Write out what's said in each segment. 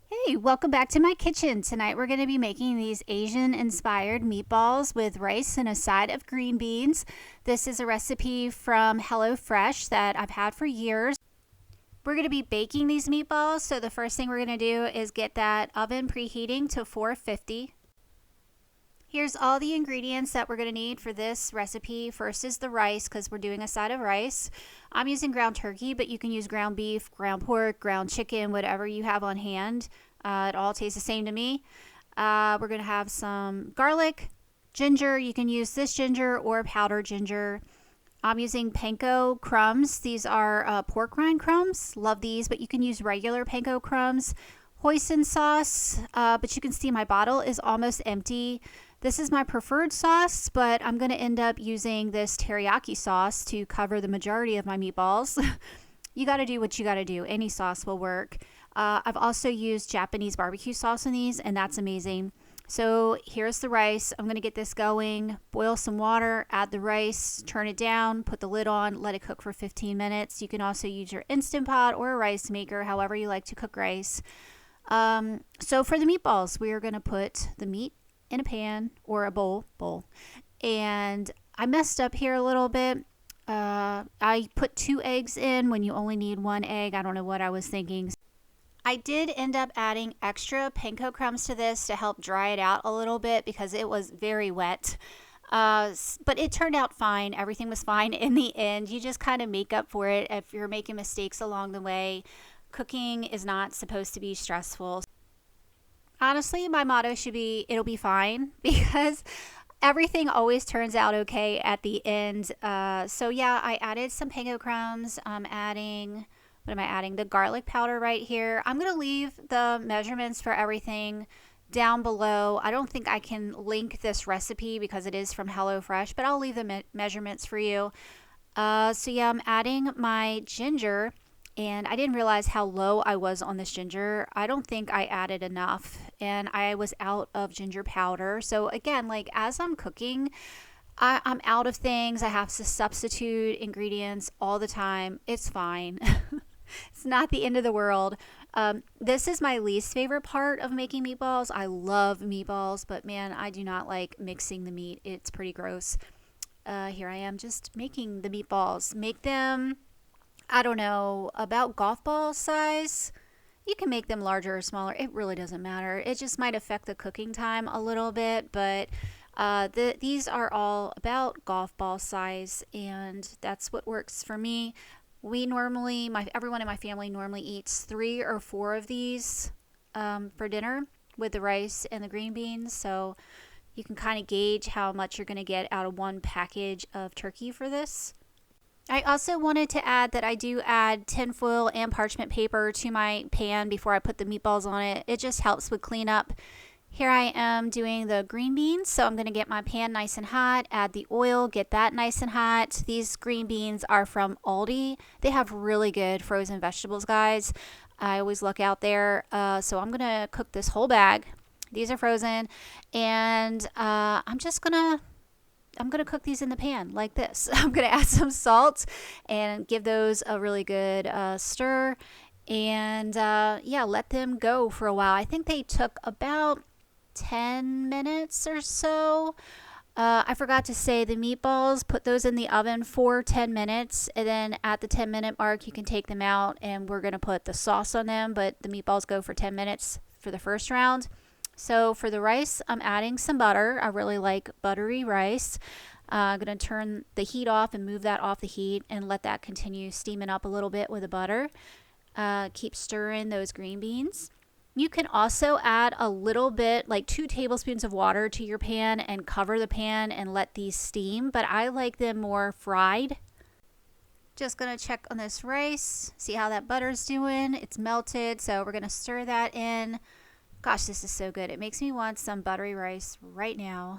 Hey, welcome back to my kitchen. Tonight we're going to be making these Asian inspired meatballs with rice and a side of green beans. This is a recipe from HelloFresh that I've had for years. We're going to be baking these meatballs, so the first thing we're going to do is get that oven preheating to 450. Here's all the ingredients that we're going to need for this recipe. First is the rice, because we're doing a side of rice. I'm using ground turkey, but you can use ground beef, ground pork, ground chicken, whatever you have on hand. It all tastes the same to me. We're going to have some garlic, ginger. You can use this ginger or powdered ginger. I'm using panko crumbs. These are pork rind crumbs. Love these, but you can use regular panko crumbs. Hoisin sauce, but you can see my bottle is almost empty. This is my preferred sauce, but I'm going to end up using this teriyaki sauce to cover the majority of my meatballs. You got to do what you got to do. Any sauce will work. I've also used Japanese barbecue sauce in these, and that's amazing. So here's the rice. I'm going to get this going. Boil some water, add the rice, turn it down, put the lid on, let it cook for 15 minutes. You can also use your Instant Pot or a rice maker, however you like to cook rice. So for the meatballs, we are going to put the meat in a pan or a bowl. And I messed up here a little bit. I put 2 eggs in when you only need 1 egg. I don't know what I was thinking. I did end up adding extra panko crumbs to this to help dry it out a little bit because it was very wet. But it turned out fine. Everything was fine in the end. You just kind of make up for it if you're making mistakes along the way. Cooking is not supposed to be stressful. Honestly, my motto should be, it'll be fine, because everything always turns out okay at the end. So yeah, I added some panko crumbs. I'm adding, what am I adding? The garlic powder right here. I'm going to leave the measurements for everything down below. I don't think I can link this recipe because it is from HelloFresh, but I'll leave the measurements for you. So yeah, I'm adding my ginger. And I didn't realize how low I was on this ginger. I don't think I added enough, and I was out of ginger powder. So again, like as I'm cooking, I'm out of things. I have to substitute ingredients all the time. It's fine. It's not the end of the world. This is my least favorite part of making meatballs. I love meatballs, but man, I do not like mixing the meat. It's pretty gross. Here I am just making the meatballs. Make them, I don't know, about golf ball size. You can make them larger or smaller. It really doesn't matter. It just might affect the cooking time a little bit, but these are all about golf ball size, and that's what works for me. We normally, everyone in my family normally eats 3 or 4 of these for dinner with the rice and the green beans, so you can kind of gauge how much you're going to get out of one package of turkey for this. I also wanted to add that I do add tinfoil and parchment paper to my pan before I put the meatballs on it. It just helps with cleanup. Here I am doing the green beans, so I'm going to get my pan nice and hot, add the oil, get that nice and hot. These green beans are from Aldi. They have really good frozen vegetables, guys. I always look out there. So I'm going to cook this whole bag. These are frozen, and I'm going to cook these in the pan like this. I'm going to add some salt and give those a really good stir. And yeah, let them go for a while. I think they took about 10 minutes or so. I forgot to say the meatballs, put those in the oven for 10 minutes. And then at the 10-minute mark, you can take them out and we're going to put the sauce on them. But the meatballs go for 10 minutes for the first round. So for the rice, I'm adding some butter. I really like buttery rice. I'm going to turn the heat off and move that off the heat and let that continue steaming up a little bit with the butter. Keep stirring those green beans. You can also add a little bit, like 2 tablespoons of water to your pan and cover the pan and let these steam, but I like them more fried. Just going to check on this rice, see how that butter's doing. It's melted, so we're going to stir that in. Gosh, this is so good. It makes me want some buttery rice right now.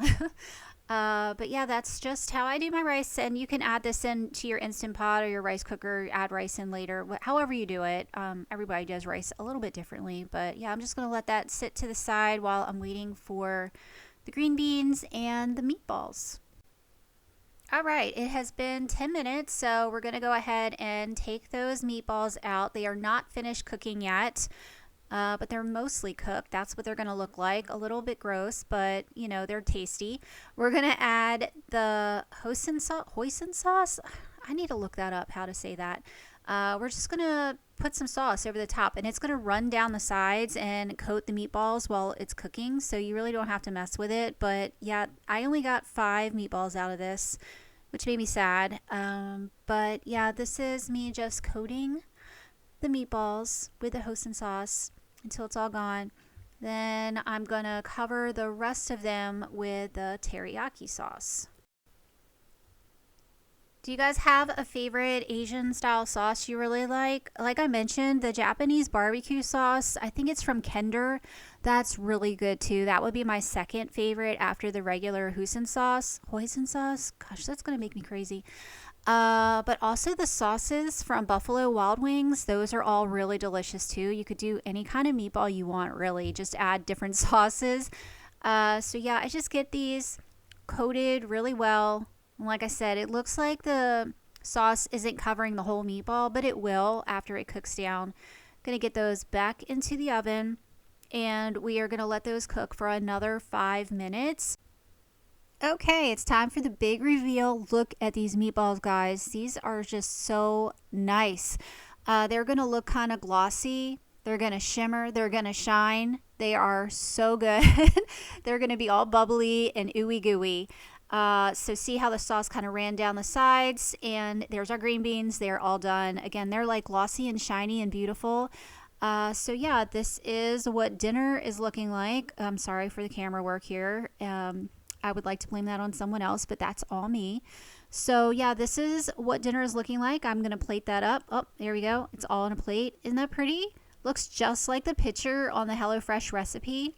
But yeah, that's just how I do my rice, and you can add this into your Instant Pot or your rice cooker, add rice in later, however you do it. Everybody does rice a little bit differently, but yeah, I'm just going to let that sit to the side while I'm waiting for the green beans and the meatballs. All right, it has been 10 minutes, so we're going to go ahead and take those meatballs out. They are not finished cooking yet. but they're mostly cooked. That's what they're going to look like. A little bit gross, but you know, they're tasty. We're going to add the hoisin sauce. I need to look that up, how to say that. We're just going to put some sauce over the top, and it's going to run down the sides and coat the meatballs while it's cooking, so you really don't have to mess with it. But yeah, I only got 5 meatballs out of this, which made me sad. But yeah, this is me just coating the meatballs with the hoisin sauce until it's all gone. Then I'm gonna cover the rest of them with the teriyaki sauce. Do you guys have a favorite Asian style sauce you really like? Like I mentioned, the Japanese barbecue sauce, I think it's from Kender. That's really good too. That would be my second favorite after the regular hoisin sauce. Hoisin sauce? Gosh, that's going to make me crazy. But also the sauces from Buffalo Wild Wings, those are all really delicious too. You could do any kind of meatball you want, really. Just add different sauces. So yeah, I just get these coated really well. Like I said, it looks like the sauce isn't covering the whole meatball, but it will after it cooks down. Gonna get those back into the oven, and we are gonna let those cook for another 5 minutes. Okay, it's time for the big reveal. Look at these meatballs, guys. These are just so nice. They're gonna look kind of glossy. They're gonna shimmer. They're gonna shine. They are so good. They're gonna be all bubbly and ooey gooey. So see how the sauce kind of ran down the sides, and there's our green beans. They're all done. Again, they're like glossy and shiny and beautiful. So yeah, this is what dinner is looking like. I'm sorry for the camera work here. I would like to blame that on someone else, but that's all me. So yeah, this is what dinner is looking like. I'm going to plate that up. Oh, there we go. It's all on a plate. Isn't that pretty? Looks just like the picture on the HelloFresh recipe.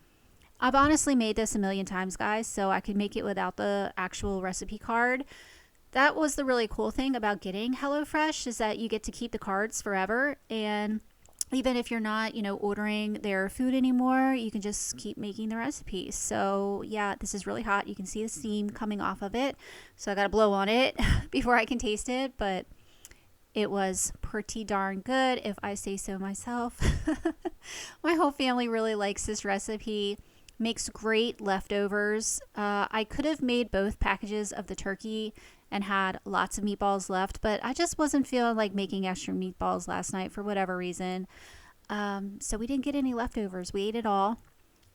I've honestly made this a million times, guys, so I could make it without the actual recipe card. That was the really cool thing about getting HelloFresh, is that you get to keep the cards forever, and even if you're not, ordering their food anymore, you can just keep making the recipes. So yeah, this is really hot. You can see the steam coming off of it, so I gotta blow on it before I can taste it, but it was pretty darn good, if I say so myself. My whole family really likes this recipe. Makes great leftovers. I could have made both packages of the turkey and had lots of meatballs left, but I just wasn't feeling like making extra meatballs last night for whatever reason. So we didn't get any leftovers. We ate it all,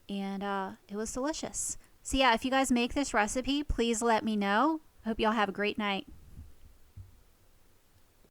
and it was delicious. So yeah, if you guys make this recipe, please let me know. Hope y'all have a great night.